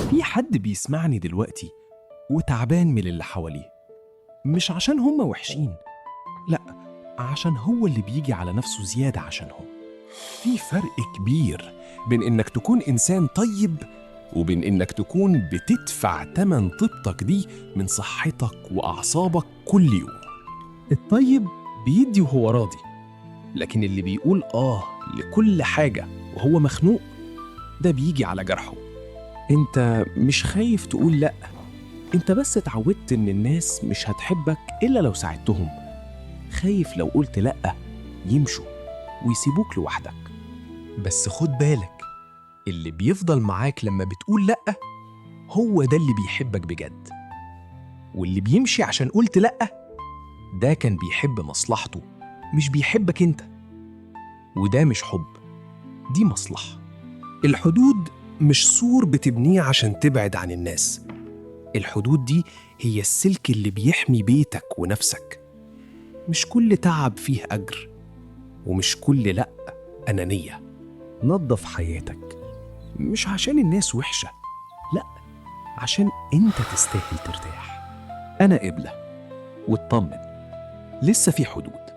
في حد بيسمعني دلوقتي وتعبان من اللي حواليه، مش عشان هم وحشين، لأ، عشان هو اللي بيجي على نفسه زيادة عشانهم. في فرق كبير بين إنك تكون إنسان طيب وبين إنك تكون بتدفع تمن طيبتك دي من صحتك وأعصابك كل يوم. الطيب بيدي وهو راضي، لكن اللي بيقول لكل حاجة وهو مخنوق ده بيجي على جرحه. انت مش خايف تقول لأ، انت بس اتعودت ان الناس مش هتحبك إلا لو ساعدتهم. خايف لو قلت لأ يمشوا ويسيبوك لوحدك. بس خد بالك، اللي بيفضل معاك لما بتقول لأ هو ده اللي بيحبك بجد، واللي بيمشي عشان قلت لأ ده كان بيحب مصلحته، مش بيحبك انت. وده مش حب، دي مصلحة. الحدود مش سور بتبنيه عشان تبعد عن الناس. الحدود دي هي السلك اللي بيحمي بيتك ونفسك. مش كل تعب فيه أجر، ومش كل لأ أنانية. نظف حياتك، مش عشان الناس وحشة، لأ، عشان أنت تستاهل ترتاح. أنا قبلة، واطمن، لسه في حدود.